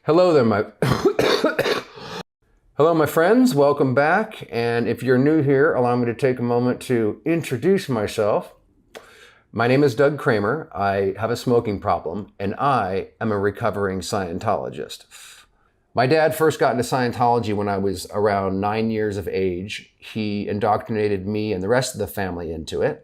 Hello there, Hello, my friends. Welcome back. And if you're new here, allow me to take a moment to introduce myself. My name is Doug Kramer. I have a smoking problem, and I am a recovering Scientologist. My dad first got into Scientology when I was around 9 years of age. He indoctrinated me and the rest of the family into it.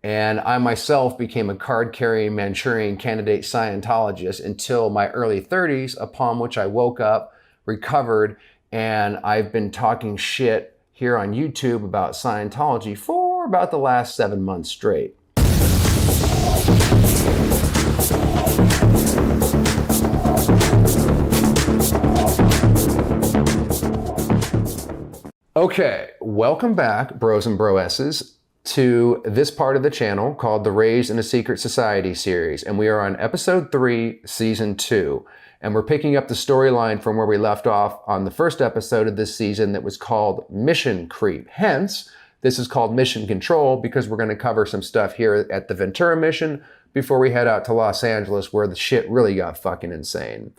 And I myself became a card-carrying Manchurian candidate Scientologist until my early 30s, upon which I woke up, recovered, and I've been talking shit here on YouTube about Scientology for about the last 7 months straight. Okay, welcome back, bros and broesses, to this part of the channel called the Raised in a Secret Society series. And we are on episode 3, season 2. And we're picking up the storyline from where we left off on the first episode of this season that was called Mission Creep. Hence, this is called Mission Control because we're going to cover some stuff here at the Ventura mission before we head out to Los Angeles where the shit really got fucking insane.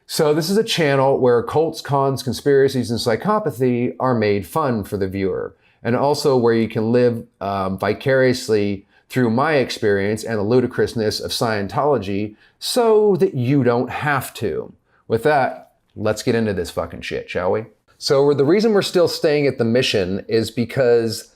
So this is a channel where cults, cons, conspiracies, and psychopathy are made fun for the viewer. And also where you can live vicariously through my experience and the ludicrousness of Scientology so that you don't have to. With that, let's get into this fucking shit, shall we? So the reason we're still staying at the mission is because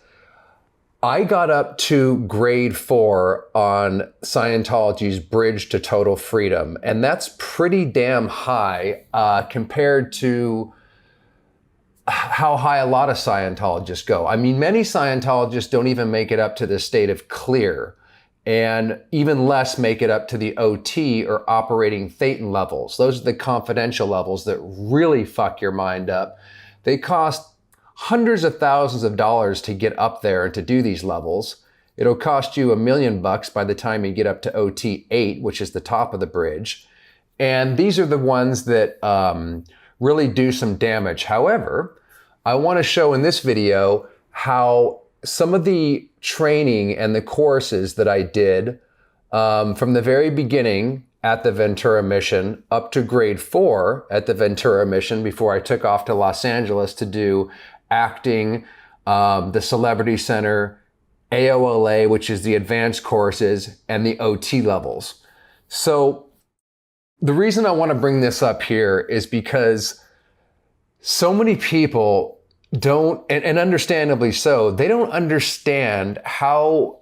I got up to grade 4 on Scientology's Bridge to Total Freedom. And that's pretty damn high compared to how high a lot of Scientologists go. I mean, many Scientologists don't even make it up to the state of clear, and even less make it up to the OT or operating thetan levels. Those are the confidential levels that really fuck your mind up. They cost hundreds of thousands of dollars to get up there and to do these levels. It'll cost you $1 million by the time you get up to OT 8, which is the top of the bridge. And these are the ones that really do some damage. However, I want to show in this video how some of the training and the courses that I did from the very beginning at the Ventura mission up to grade 4 at the Ventura mission before I took off to Los Angeles to do acting, the Celebrity Center, AOLA, which is the advanced courses, and the OT levels. So the reason I want to bring this up here is because so many people don't, and understandably so, they don't understand how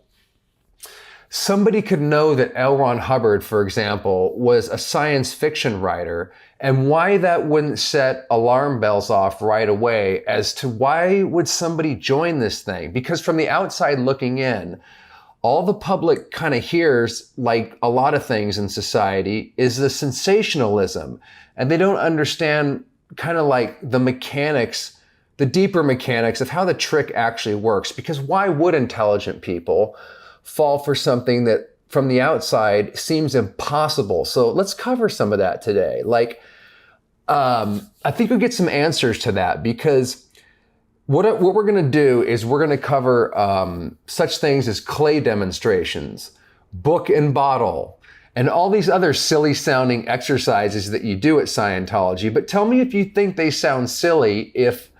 somebody could know that L. Ron Hubbard, for example, was a science fiction writer, and why that wouldn't set alarm bells off right away as to why would somebody join this thing? Because from the outside looking in, all the public kind of hears, like a lot of things in society, is the sensationalism. And they don't understand kind of like the mechanics, the deeper mechanics of how the trick actually works. Because why would intelligent people fall for something that from the outside seems impossible? So let's cover some of that today. Like, I think we'll get some answers to that, because what we're going to do is we're going to cover such things as clay demonstrations, book and bottle, and all these other silly sounding exercises that you do at Scientology. But tell me if you think they sound silly if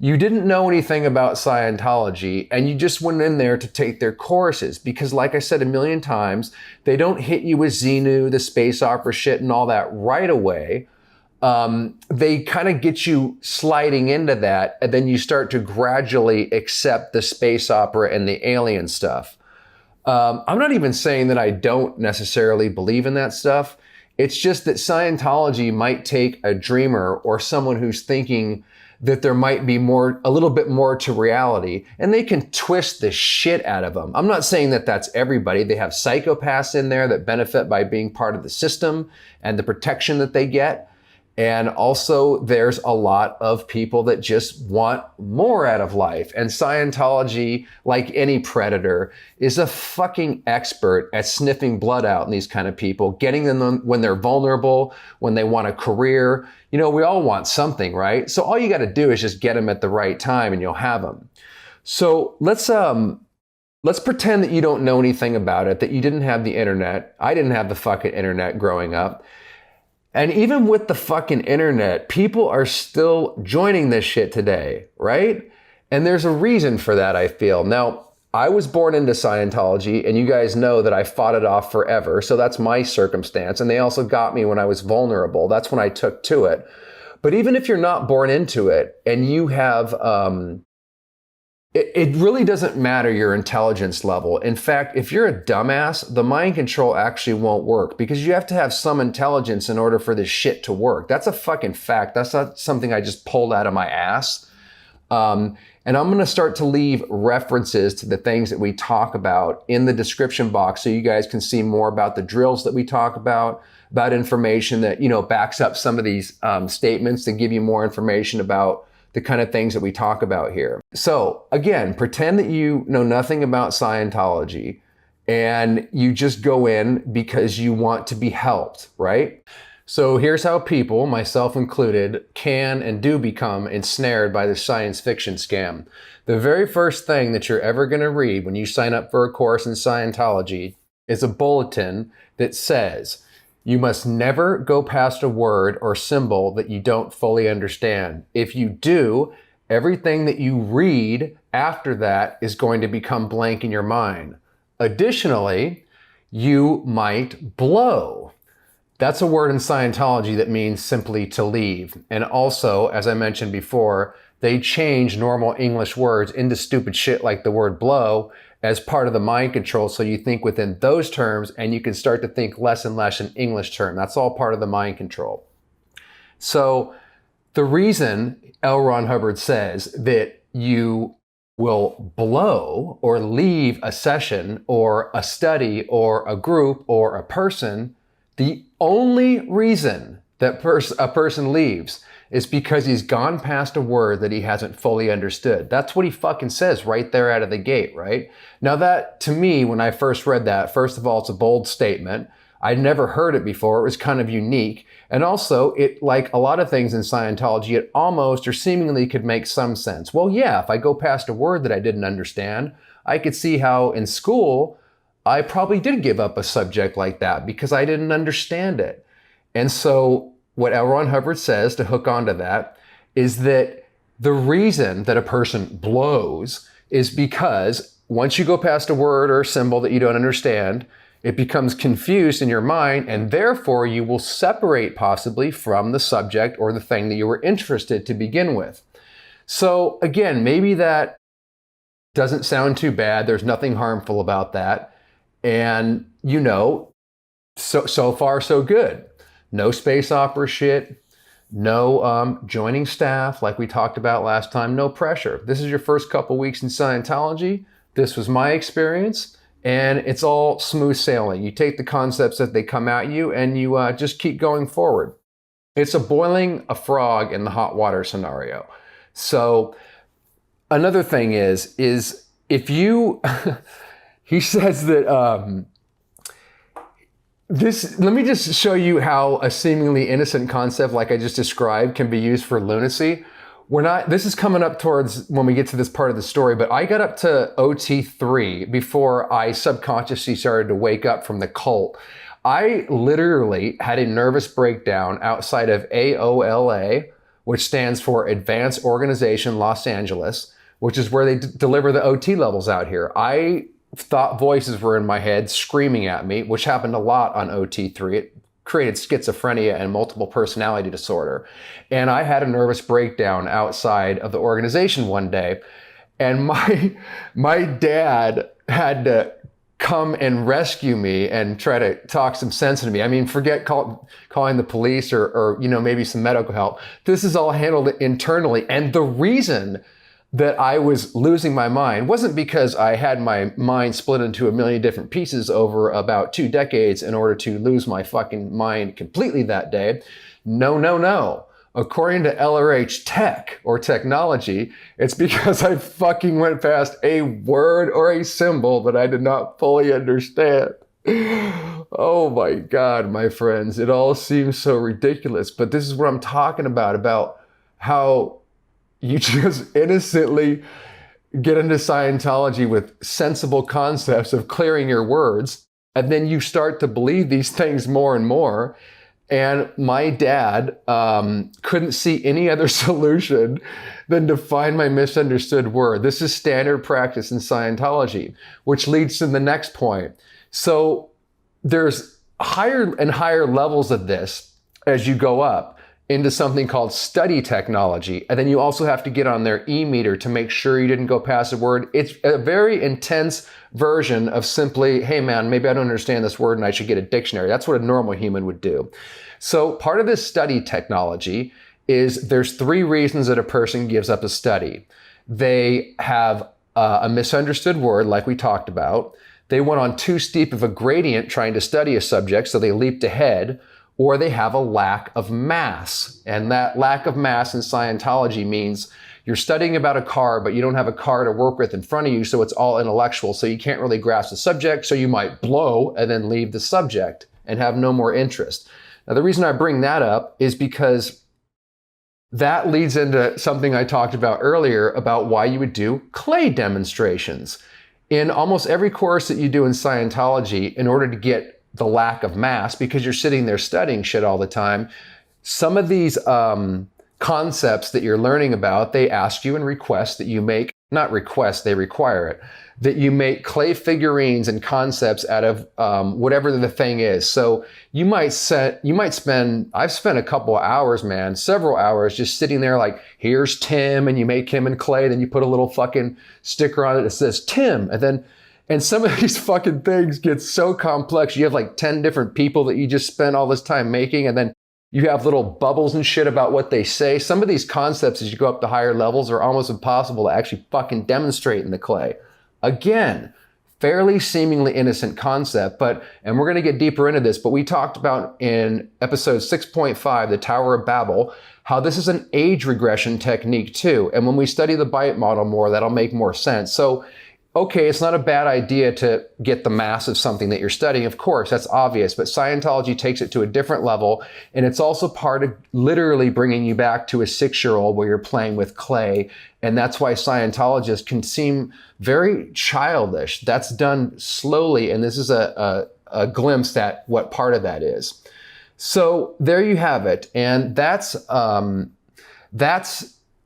you didn't know anything about Scientology and you just went in there to take their courses. Because like I said a million times, they don't hit you with Xenu, the space opera shit and all that right away. They kind of get you sliding into that, and then you start to gradually accept the space opera and the alien stuff. I'm not even saying that I don't necessarily believe in that stuff. It's just that Scientology might take a dreamer or someone who's thinking that there might be a little bit more to reality, and they can twist the shit out of them. I'm not saying that that's everybody. They have psychopaths in there that benefit by being part of the system and the protection that they get. And also there's a lot of people that just want more out of life. And Scientology, like any predator, is a fucking expert at sniffing blood out in these kind of people, getting them when they're vulnerable, when they want a career. You know, we all want something, right? So all you got to do is just get them at the right time and you'll have them. So let's pretend that you don't know anything about it, that you didn't have the internet. I didn't have the fucking internet growing up. And even with the fucking internet, people are still joining this shit today, right? And there's a reason for that, I feel. Now, I was born into Scientology, and you guys know that I fought it off forever. So that's my circumstance. And they also got me when I was vulnerable. That's when I took to it. But even if you're not born into it and you have, it really doesn't matter your intelligence level. In fact, if you're a dumbass, the mind control actually won't work because you have to have some intelligence in order for this shit to work. That's a fucking fact. That's not something I just pulled out of my ass. And I'm going to start to leave references to the things that we talk about in the description box so you guys can see more about the drills that we talk about information that, backs up some of these statements to give you more information about the kind of things that we talk about here. So again, pretend that you know nothing about Scientology and you just go in because you want to be helped, right? So here's how people, myself included, can and do become ensnared by the science fiction scam. The very first thing that you're ever going to read when you sign up for a course in Scientology is a bulletin that says, you must never go past a word or symbol that you don't fully understand. If you do, everything that you read after that is going to become blank in your mind. Additionally, you might blow. That's a word in Scientology that means simply to leave. And also, as I mentioned before, they change normal English words into stupid shit like the word blow as part of the mind control. So you think within those terms and you can start to think less and less in English terms. That's all part of the mind control. So the reason L. Ron Hubbard says that you will blow or leave a session or a study or a group or a person, the only reason that a person leaves is because he's gone past a word that he hasn't fully understood. That's what he fucking says right there out of the gate, right? Now that, to me, when I first read that, first of all, it's a bold statement. I'd never heard it before. It was kind of unique. And also, it, like a lot of things in Scientology, it almost or seemingly could make some sense. Well, yeah, if I go past a word that I didn't understand, I could see how in school, I probably did give up a subject like that because I didn't understand it. And so what L. Ron Hubbard says to hook onto that is that the reason that a person blows is because once you go past a word or a symbol that you don't understand, it becomes confused in your mind, and therefore you will separate possibly from the subject or the thing that you were interested to begin with. So again, maybe that doesn't sound too bad. There's nothing harmful about that. And so far so good. No space opera shit, no joining staff like we talked about last time, no pressure. This is your first couple weeks in Scientology. This was my experience, and it's all smooth sailing. You take the concepts that they come at you, and you just keep going forward. It's a boiling a frog in the hot water scenario. So another thing is if you, he says that, let me just show you how a seemingly innocent concept like I just described can be used for lunacy. This is coming up towards when we get to this part of the story, but I got up to Ep.3 before I subconsciously started to wake up from the cult. I literally had a nervous breakdown outside of AOLA, which stands for Advanced Organization Los Angeles, which is where they deliver the OT levels out here. I thought voices were in my head screaming at me, which happened a lot on Ep.3. It created schizophrenia and multiple personality disorder. And I had a nervous breakdown outside of the organization one day. And my dad had to come and rescue me and try to talk some sense into me. I mean, forget calling the police or maybe some medical help. This is all handled internally. And the reason that I was losing my mind wasn't because I had my mind split into a million different pieces over about 2 decades in order to lose my fucking mind completely that day. No. According to LRH Tech or technology, it's because I fucking went past a word or a symbol that I did not fully understand. Oh my God, my friends, it all seems so ridiculous, but this is what I'm talking about how you just innocently get into Scientology with sensible concepts of clearing your words, and then you start to believe these things more and more. And my dad couldn't see any other solution than to find my misunderstood word. This is standard practice in Scientology, which leads to the next point. So there's higher and higher levels of this as you go up into something called study technology. And then you also have to get on their e-meter to make sure you didn't go past a word. It's a very intense version of simply, hey man, maybe I don't understand this word and I should get a dictionary. That's what a normal human would do. So part of this study technology is there's 3 reasons that a person gives up a study. They have a misunderstood word, like we talked about. They went on too steep of a gradient trying to study a subject, so they leaped ahead, or they have a lack of mass. And that lack of mass in Scientology means you're studying about a car, but you don't have a car to work with in front of you, so it's all intellectual, so you can't really grasp the subject, so you might blow and then leave the subject and have no more interest. Now, the reason I bring that up is because that leads into something I talked about earlier about why you would do clay demonstrations. In almost every course that you do in Scientology, in order to get the lack of mass, because you're sitting there studying shit all the time, some of these concepts that you're learning about, they ask you and request that you make, not request, they require it, that you make clay figurines and concepts out of whatever the thing is. So you might spend, I've spent a couple of hours, man, several hours just sitting there like, here's Tim, and you make him in clay, then you put a little fucking sticker on it that says Tim, and some of these fucking things get so complex. You have like 10 different people that you just spend all this time making, and then you have little bubbles and shit about what they say. Some of these concepts, as you go up to higher levels, are almost impossible to actually fucking demonstrate in the clay. Again, fairly seemingly innocent concept, and we're going to get deeper into this, but we talked about in episode 6.5, the Tower of Babel, how this is an age regression technique too. And when we study the bite model more, that'll make more sense. So, okay, it's not a bad idea to get the mass of something that you're studying. Of course, that's obvious, but Scientology takes it to a different level. And it's also part of literally bringing you back to a 6-year-old where you're playing with clay. And that's why Scientologists can seem very childish. That's done slowly. And this is a glimpse at what part of that is. So there you have it. And that's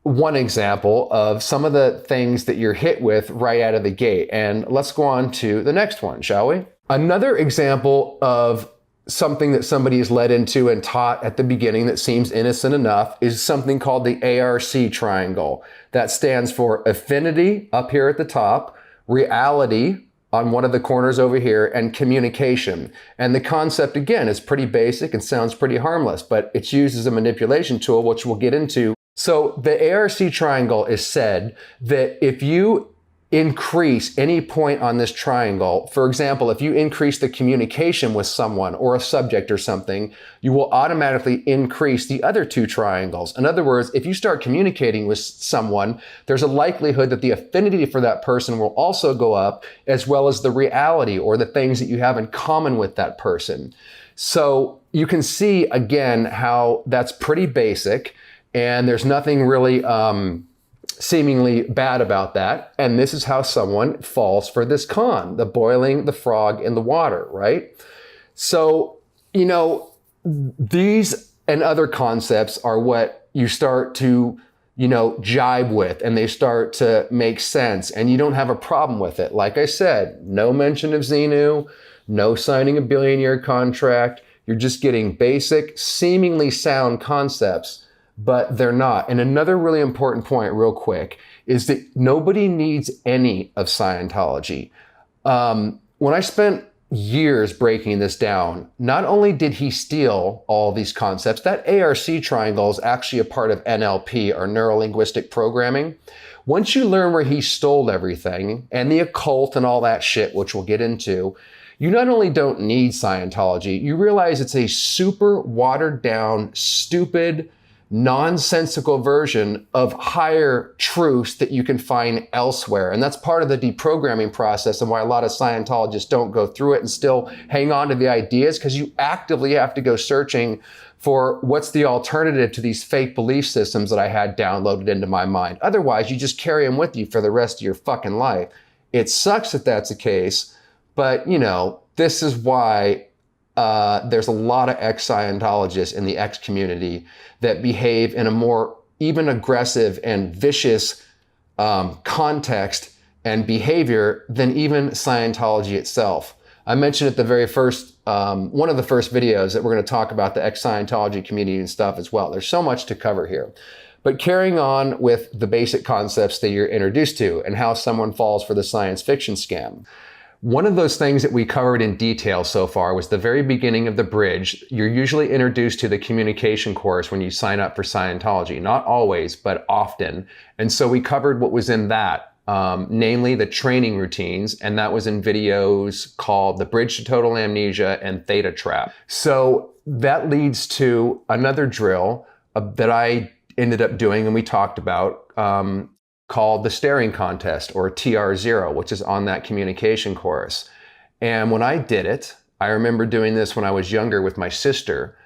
one example of some of the things that you're hit with right out of the gate. And let's go on to the next one, shall we? Another example of something that somebody is led into and taught at the beginning that seems innocent enough is something called the ARC triangle. That stands for affinity up here at the top, reality on one of the corners over here, and communication. And the concept, again, is pretty basic and sounds pretty harmless, but it's used as a manipulation tool, which we'll get into. So the ARC triangle is said that if you increase any point on this triangle, for example, if you increase the communication with someone or a subject or something, you will automatically increase the other 2 triangles. In other words, if you start communicating with someone, there's a likelihood that the affinity for that person will also go up, as well as the reality or the things that you have in common with that person. So you can see, again, how that's pretty basic. And there's nothing really seemingly bad about that. And this is how someone falls for this con, the boiling the frog in the water, right? So, these and other concepts are what you start to, jibe with, and they start to make sense, and you don't have a problem with it. Like I said, no mention of Xenu, no signing a billion-year contract. You're just getting basic, seemingly sound concepts, but they're not. And another really important point real quick is that nobody needs any of Scientology. When I spent years breaking this down, not only did he steal all these concepts, that ARC triangle is actually a part of NLP, or neuro-linguistic programming. Once you learn where he stole everything and the occult and all that shit, which we'll get into, you not only don't need Scientology, you realize it's a super watered down, stupid, nonsensical version of higher truths that you can find elsewhere. And that's part of the deprogramming process and why a lot of Scientologists don't go through it and still hang on to the ideas, because you actively have to go searching for what's the alternative to these fake belief systems that I had downloaded into my mind. Otherwise, you just carry them with you for the rest of your fucking life. It sucks that that's the case, but this is why there's a lot of ex-Scientologists in the ex community that behave in a more even aggressive and vicious context and behavior than even Scientology itself. I mentioned at the very first, one of the first videos that we're going to talk about the ex-Scientology community and stuff as well. There's so much to cover here. But carrying on with the basic concepts that you're introduced to and how someone falls for the science fiction scam. One of those things that we covered in detail so far was the very beginning of the bridge. You're usually introduced to the communication course when you sign up for Scientology. Not always, but often. And so we covered what was in that, namely the training routines, and that was in videos called The Bridge to Total Amnesia and Theta Trap. So that leads to another drill that I ended up doing and we talked about, called the staring contest, or TR0, which is on that communication course. And when I did it, I remember doing this when I was younger with my sister,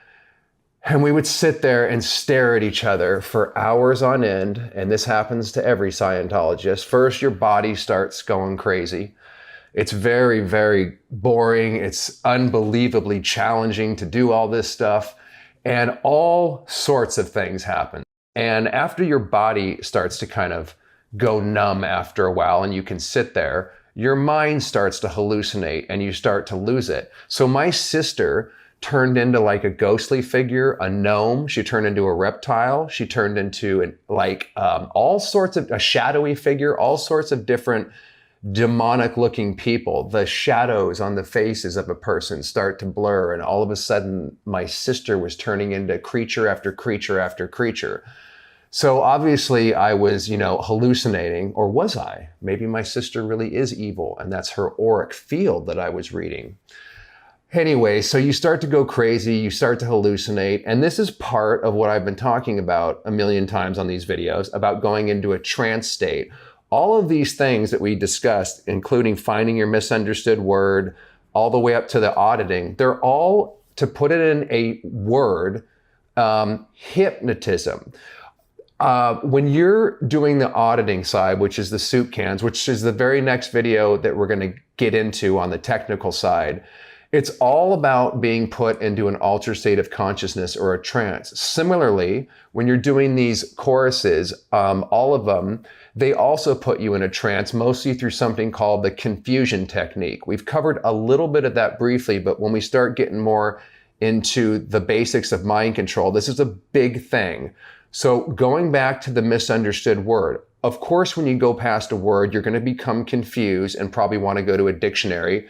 and we would sit there and stare at each other for hours on end. And this happens to every Scientologist. First, your body starts going crazy. It's very, very boring. It's unbelievably challenging to do all this stuff, and all sorts of things happen. And after your body starts to kind of go numb after a while and you can sit there, your mind starts to hallucinate and you start to lose it. So my sister turned into like a ghostly figure, a gnome. She turned into a reptile. She turned into all sorts of, a shadowy figure, all sorts of different demonic looking people. The shadows on the faces of a person start to blur, and all of a sudden my sister was turning into creature after creature after creature. So obviously I was, hallucinating, or was I? Maybe my sister really is evil and that's her auric field that I was reading. Anyway, so you start to go crazy, you start to hallucinate, and this is part of what I've been talking about a million times on these videos about going into a trance state. All of these things that we discussed, including finding your misunderstood word, all the way up to the auditing, they're all, to put it in a word, hypnotism. When you're doing the auditing side, which is the soup cans, which is the very next video that we're going to get into on the technical side, it's all about being put into an altered state of consciousness or a trance. Similarly, when you're doing these choruses, all of them, they also put you in a trance, mostly through something called the confusion technique. We've covered a little bit of that briefly, but when we start getting more into the basics of mind control, this is a big thing. So going back to the misunderstood word, of course, when you go past a word, you're going to become confused and probably want to go to a dictionary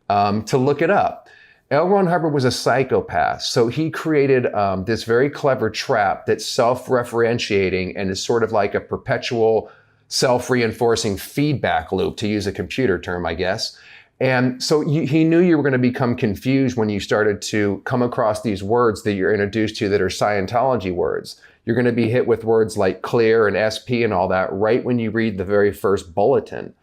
to look it up. L. Ron Hubbard was a psychopath, so he created this very clever trap that's self-referentiating and is sort of like a perpetual self-reinforcing feedback loop, to use a computer term, I guess. And so he knew you were going to become confused when you started to come across these words that you're introduced to that are Scientology words. You're going to be hit with words like clear and SP and all that right when you read the very first bulletin,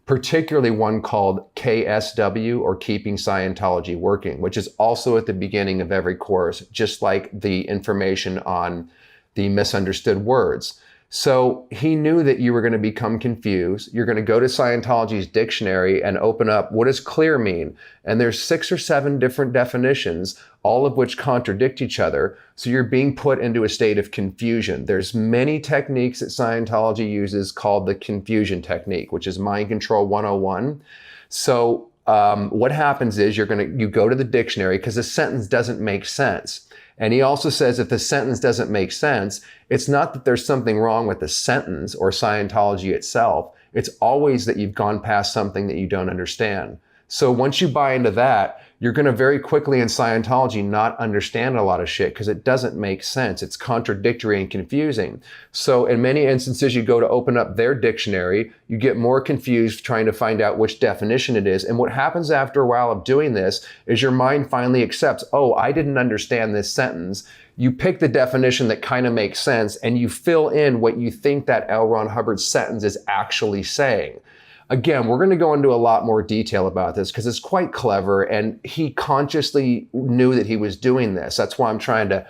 particularly one called KSW, or Keeping Scientology Working, which is also at the beginning of every course, just like the information on the misunderstood words. So he knew that you were going to become confused. You're going to go to Scientology's dictionary and open up, what does clear mean? And there's 6 or 7 different definitions, all of which contradict each other. So you're being put into a state of confusion. There's many techniques that Scientology uses called the confusion technique, which is Mind Control 101. So what happens is you go to the dictionary because the sentence doesn't make sense. And he also says if the sentence doesn't make sense, it's not that there's something wrong with the sentence or Scientology itself. It's always that you've gone past something that you don't understand. So once you buy into that, you're going to very quickly in Scientology not understand a lot of shit because it doesn't make sense. It's contradictory and confusing. So in many instances, you go to open up their dictionary, you get more confused trying to find out which definition it is. And what happens after a while of doing this is your mind finally accepts, oh, I didn't understand this sentence. You pick the definition that kind of makes sense and you fill in what you think that L. Ron Hubbard sentence is actually saying. Again, we're going to go into a lot more detail about this because it's quite clever and he consciously knew that he was doing this. That's why I'm trying to,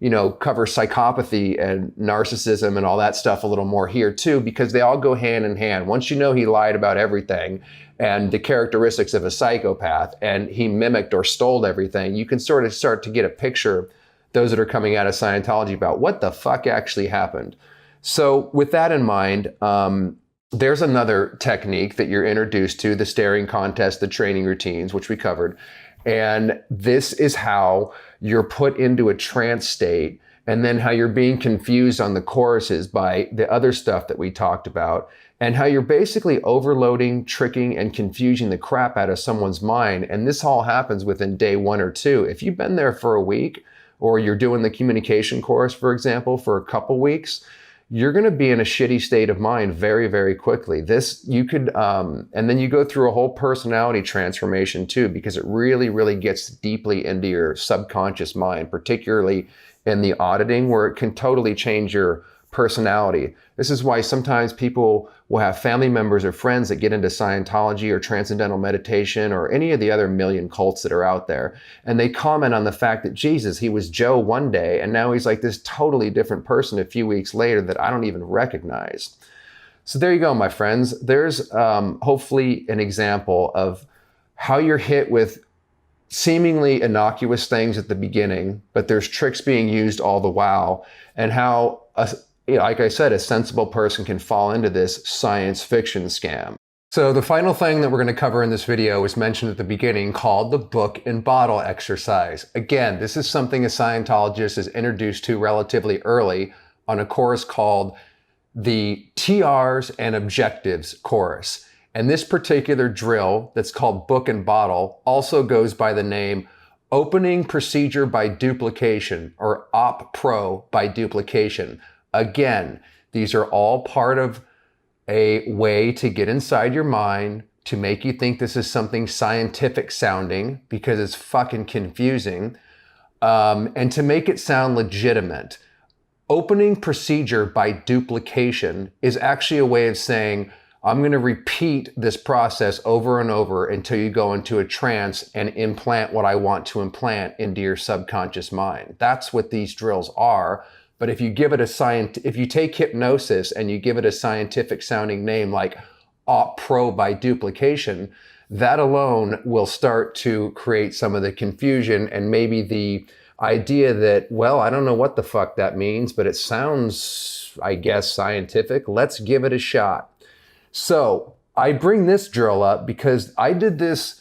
cover psychopathy and narcissism and all that stuff a little more here too, because they all go hand in hand. Once you know he lied about everything and the characteristics of a psychopath and he mimicked or stole everything, you can sort of start to get a picture, those that are coming out of Scientology, about what the fuck actually happened. So with that in mind, there's another technique that you're introduced to, the staring contest, the training routines, which we covered. And this is how you're put into a trance state, and then how you're being confused on the choruses by the other stuff that we talked about, and how you're basically overloading, tricking, and confusing the crap out of someone's mind. And this all happens within day 1 or 2. If you've been there for a week, or you're doing the communication course, for example, for a couple weeks, you're going to be in a shitty state of mind very, very quickly. This, you could, and then you go through a whole personality transformation too, because it really, really gets deeply into your subconscious mind, particularly in the auditing, where it can totally change your personality. This is why sometimes people will have family members or friends that get into Scientology or transcendental meditation or any of the other million cults that are out there. And they comment on the fact that, Jesus, he was Joe one day and now he's like this totally different person a few weeks later that I don't even recognize. So there you go, my friends. There's hopefully an example of how you're hit with seemingly innocuous things at the beginning, but there's tricks being used all the while, and how like I said, a sensible person can fall into this science fiction scam. So the final thing that we're going to cover in this video was mentioned at the beginning, called the book and bottle exercise. Again, this is something a Scientologist is introduced to relatively early on a course called the TRs and Objectives course. And this particular drill that's called book and bottle also goes by the name Opening Procedure by Duplication, or Op-Pro by Duplication. Again, these are all part of a way to get inside your mind, to make you think this is something scientific sounding because it's fucking confusing, and to make it sound legitimate. Opening procedure by duplication is actually a way of saying, I'm going to repeat this process over and over until you go into a trance and implant what I want to implant into your subconscious mind. That's what these drills are. But if you give it if you take hypnosis and you give it a scientific sounding name like Op-Pro by duplication, that alone will start to create some of the confusion and maybe the idea that, well, I don't know what the fuck that means, but it sounds, I guess, scientific. Let's give it a shot. So I bring this drill up because I did this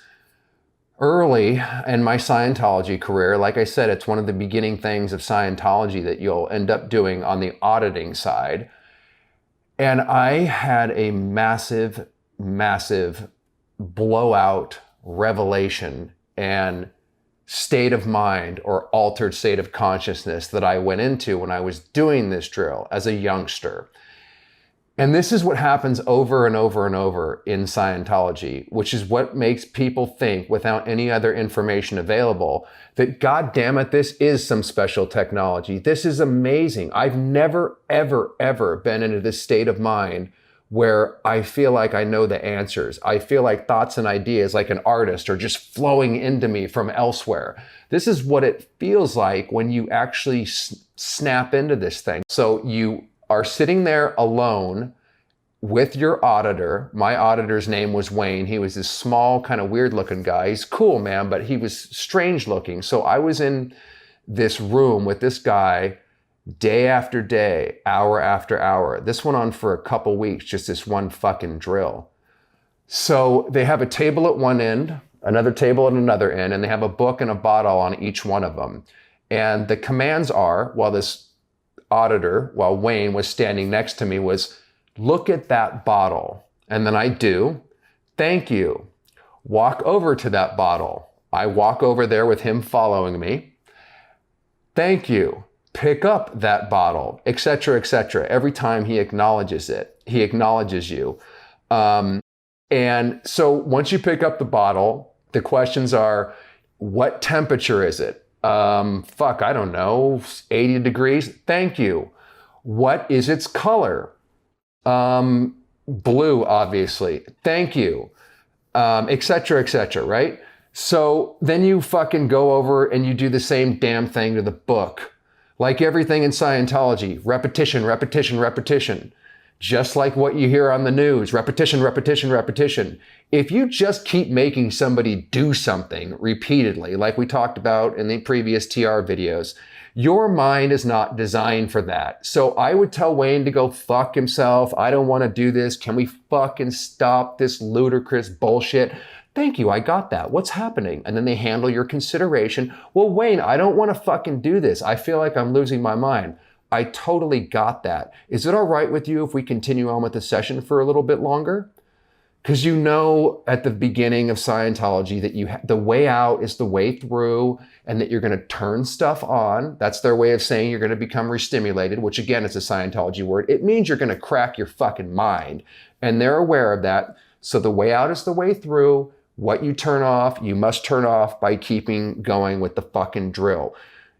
early in my Scientology career. Like I said, it's one of the beginning things of Scientology that you'll end up doing on the auditing side. And I had a massive, massive blowout revelation and state of mind or altered state of consciousness that I went into when I was doing this drill as a youngster. And this is what happens over and over and over in Scientology, which is what makes people think, without any other information available, that, God damn it, this is some special technology. This is amazing. I've never, ever, ever been into this state of mind where I feel like I know the answers. I feel like thoughts and ideas, like an artist, are just flowing into me from elsewhere. This is what it feels like when you actually snap into this thing. So you are sitting there alone with your auditor. My auditor's name was Wayne. He was this small, kind of weird looking guy. He's cool, man, but he was strange looking. So I was in this room with this guy day after day, hour after hour. This went on for a couple weeks, just this one fucking drill. So they have a table at one end, another table at another end, and they have a book and a bottle on each one of them. And the commands are, while Wayne was standing next to me, was, look at that bottle. And then I do. Thank you. Walk over to that bottle. I walk over there with him following me. Thank you. Pick up that bottle, etc., etc. Every time he acknowledges it, he acknowledges you. And so once you pick up the bottle, the questions are, what temperature is it? I don't know, 80 degrees. Thank you. What is its color? Blue, obviously. Thank you. Etc., etc., right? So then you fucking go over and you do the same damn thing to the book. Like everything in Scientology, repetition, repetition, repetition. Just like what you hear on the news, repetition, repetition, repetition. If you just keep making somebody do something repeatedly, like we talked about in the previous TR videos, your mind is not designed for that. So I would tell Wayne to go fuck himself. I don't want to do this. Can we fucking stop this ludicrous bullshit? Thank you, I got that. What's happening? And then they handle your consideration. Well, Wayne, I don't want to fucking do this. I feel like I'm losing my mind. I totally got that. Is it all right with you if we continue on with the session for a little bit longer? Because you know at the beginning of Scientology that the way out is the way through, and that you're going to turn stuff on. That's their way of saying you're going to become restimulated, which again is a Scientology word. It means you're going to crack your fucking mind. And they're aware of that. So the way out is the way through. What you turn off, you must turn off by keeping going with the fucking drill.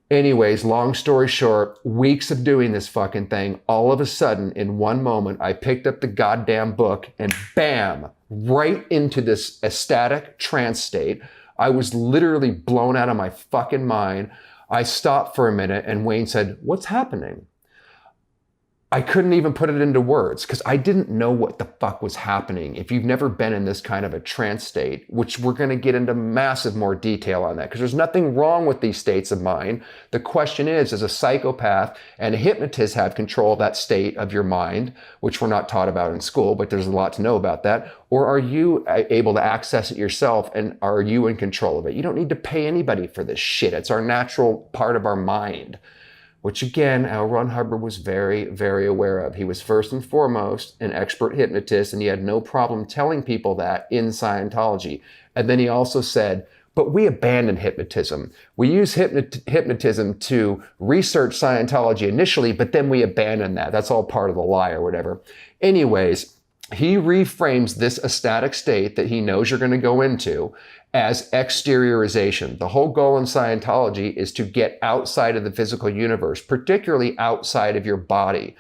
Anyways, long story short, weeks of doing this fucking thing, all of a sudden, in one moment, I picked up the goddamn book and bam, right into this ecstatic trance state. I was literally blown out of my fucking mind. I stopped for a minute and Wayne said, "What's happening?" I couldn't even put it into words because I didn't know what the fuck was happening. If you've never been in this kind of a trance state, which we're going to get into massive more detail on that, because there's nothing wrong with these states of mind. The question is, does a psychopath and a hypnotist have control of that state of your mind, which we're not taught about in school, but there's a lot to know about that? Or are you able to access it yourself, and are you in control of it? You don't need to pay anybody for this shit. It's our natural part of our mind. Which again, L. Ron Hubbard was very, very aware of. He was first and foremost an expert hypnotist, and he had no problem telling people that in Scientology. And then he also said, but we abandoned hypnotism. We used hypnotism to research Scientology initially, but then we abandoned that. That's all part of the lie or whatever. Anyways, he reframes this ecstatic state that he knows you're going to go into as exteriorization. The whole goal in Scientology is to get outside of the physical universe, particularly outside of your body.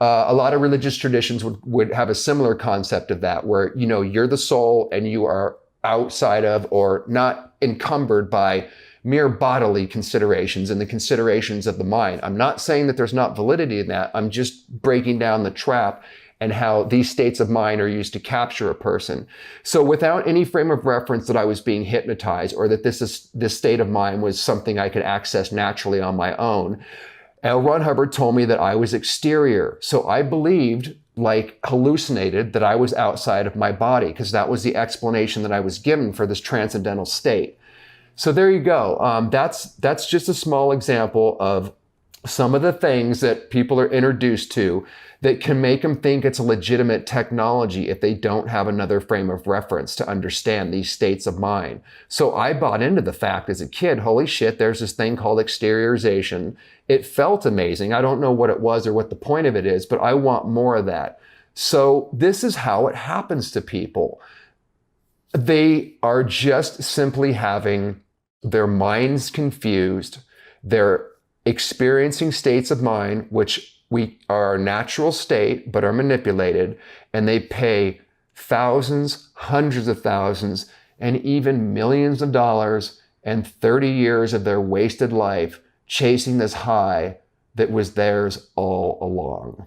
A lot of religious traditions would have a similar concept of that, where, you know, you're the soul and you are outside of, or not encumbered by, mere bodily considerations and the considerations of the mind. I'm not saying that there's not validity in that. I'm just breaking down the trap and how these states of mind are used to capture a person. So without any frame of reference that I was being hypnotized, or that this state of mind was something I could access naturally on my own, L. Ron Hubbard told me that I was exterior. So I believed, like hallucinated, that I was outside of my body, because that was the explanation that I was given for this transcendental state. So there you go. That's just a small example of some of the things that people are introduced to that can make them think it's a legitimate technology if they don't have another frame of reference to understand these states of mind. So I bought into the fact as a kid, holy shit, there's this thing called exteriorization. It felt amazing. I don't know what it was or what the point of it is, but I want more of that. So this is how it happens to people. They are just simply having their minds confused. They're experiencing states of mind, which we are our natural state, but are manipulated, and they pay thousands, hundreds of thousands, and even millions of dollars and 30 years of their wasted life chasing this high that was theirs all along.